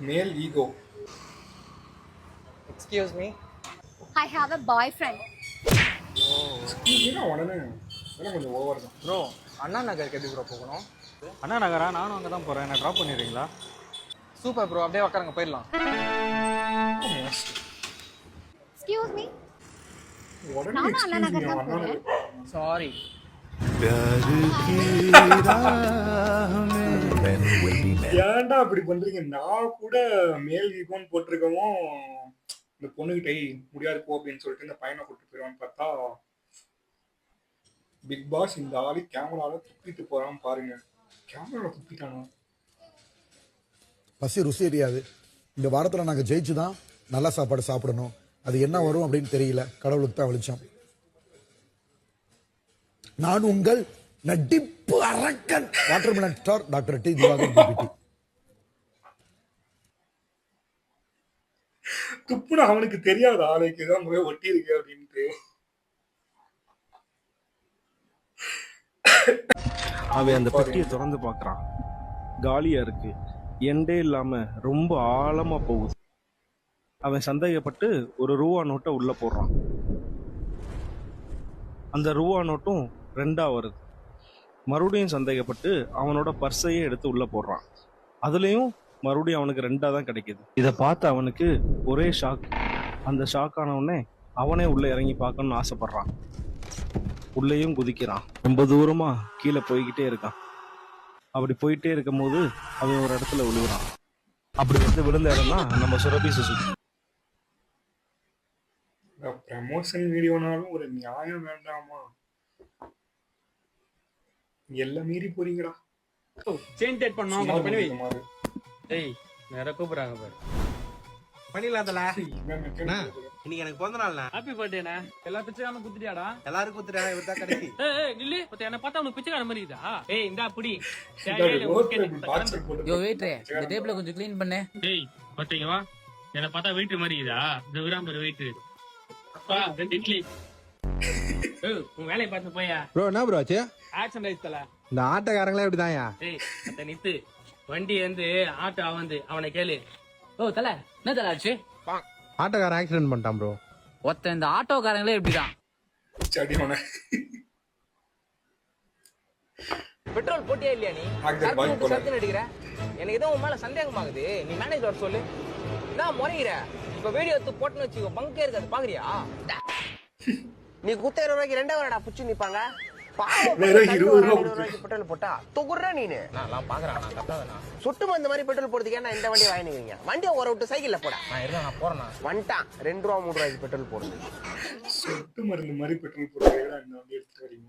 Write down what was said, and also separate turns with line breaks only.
Male ego.
Excuse me.
I have a boyfriend.
என்ன உடனே இதெல்லாம் கொஞ்சம் ஓவர் தான்.
ப்ரோ அண்ணா நகருக்கு எப்படி ப்ரோ போகணும்?
அண்ணா நகரா? நானும் அங்கே தான் போகிறேன். என்ன ட்ராப் பண்ணிடுறீங்களா?
சூப்பர் ப்ரோ, அப்படியே உட்காருங்க போயிடலாம்.
Excuse me.
உடனே
நானும் அண்ணா
excuse me,
நகர் தான்
அண்ணா
போறேன்.
நகர்.
சாரி.
ஏன்டா அப்படி பண்றீங்க? நான் கூட மேல் ஈகோன்னு போட்டிருக்கவும் இந்த பொண்ணுகிட்ட முடியாது போ அப்படின்னு சொல்லிட்டு இந்த பையனை கூட்டு போயிடுவான்னு பார்த்தா பிக் பாஸ் இந்த ஆளு கேமரால துப்பிட்டு போறான்னு பாருங்க. கேமரால துப்பிட்டானா?
பசி ருசி தெரியாது. இந்த வாரத்தில் நாங்கள் ஜெயிச்சு தான் நல்ல சாப்பாடு சாப்பிடணும். அது என்ன வரும் அப்படின்னு தெரியல. கடவுளுக்கு தான் வெளிச்சம். நான் உங்கள் நடிப்பு அரக்கன் watermelon star doctor D Diwakar BPT.
துப்புனா அவனுக்கு தெரியாத ஆளுக்கு தான் போய் ஒட்டி இருக்கு அப்படின்ட்டு.
அவன் அந்த பெட்டியை திறந்து பார்க்கறான். காலியா இருக்கு. எண்டே இல்லாம ரொம்ப ஆழமா போகுது. அவன் சந்தேகப்பட்டு ஒரு ரூபா நோட்டை உள்ள போடுறான். அந்த ரூபா நோட்டும் 2ஆ வருது. மறுபடியும் சந்தேகப்பட்டு அவனோட பர்ஸையே எடுத்து உள்ள போடுறான். அதுலயும் மறுபடியும் அவனுக்கு 2ஆ தான் கிடைக்குது. இதை பார்த்து அவனுக்கு ஒரே ஷாக். அந்த ஷாக் ஆனவுடனே அவனே உள்ள இறங்கி பார்க்கணும்னு ஆசைப்படுறான். உள்ளேயும் குதிக்கிறான். ரொம்ப தூரமா கீழே போய்கிட்டே இருக்கான். அப்படி போயிட்டே இருக்கும் போது அவன் ஒரு இடத்துல விழுகிறான். அப்படி விழுந்த இடம் தான் நம்ம சுரபி சுசுகி.
ப்ரமோஷன் வீடியோனாலும் ஒரு நியாயம் வேண்டாமா? எல்லாம் மீறி போறீங்கடா.
சேஞ்ச் டேட் பண்ணோம். கொஞ்சம் பண்ணி வை.
மாதிரி.
டேய் நேரா கூப்பிடுறாங்க பாரு.
பண்ணிடலாம்ல.
என்ன
இன்னைக்கு எனக்கு பிறந்த நாள்ண்ணா.
ஹாப்பி பர்த்டேண்ணா. எல்லா பிச்சைக்காரனும் குத்துட்டியாடா?
எல்லாருக்கும் குத்துட்டா இவர் தான் கடைசி.
ஏய் நில்லு. பத்த என்ன பார்த்தா உனக்கு பிச்சைக்காரன் மாதிரி இருக்குதா? ஏய் இந்தா புடி.
யோ வெயிட்ரே, இந்த டேபிள கொஞ்சம் க்ளீன் பண்ணு.
டேய் பாத்தீங்க வா. என்ன பார்த்தா வெயிட் மாதிரி இருக்குதா? இந்த விராம்பர் வெயிட். அப்பா 2 இட்லி. ஏய் உன் வேலைய பார்த்து போயா.
ப்ரோ என்ன ப்ரோ ஆச்சு?
ஆக்சன் ரைஸ் தல.
இந்த ஆட்டக்காரங்களே இப்படிதான்யா.
டேய் அத நித்து. வண்டி வந்து ஆட்டோ வந்து அவனை கேளு.
ஓ தல, என்ன தல ஆச்சு?
ஆட்டக்காரன் ஆக்சிடென்ட் பண்ணிட்டான் ப்ரோ.
ஒத்த இந்த ஆட்டோக்காரங்களே இப்படிதான்.
சடியோனே.
பெட்ரோல் போட்டியா இல்லையா நீ? சரக்கு அடிக்கிற. எனக்கு ஏதோ உன் மேல சந்தேகமாகுது. நீ மேனேஜர் வர சொல்லு. நான் முறையிற. இப்ப வீடியோ எடுத்து போட்டுன்னு வச்சுக்கோ. பங்கே இருக்காது பாக்குறியா? நீ குத்த 20 ரூபாய்க்கு 2 புடிச்சு நிப்பாங்க. பெட்ரோல் போட்டா தொகுறா நீனு. நான் பாக்குறேன். நான் கத்தாதனா சொட்டு மருந்து மாதிரி பெட்ரோல் போடுறதுக்கு என்ன இந்த வண்டி வாங்கினீங்க? வண்டியை ஒரு விட்டு சைக்கிள்ல போட. நான் போறேன். வந்துட்டான் 2 ரூபா 3 ரூபாய்க்கு பெட்ரோல் போடுறது.
சொட்டு மருந்து மாதிரி பெட்ரோல் போடுறீங்களா? இந்த வண்டி எடுத்துட்டு வரீங்க.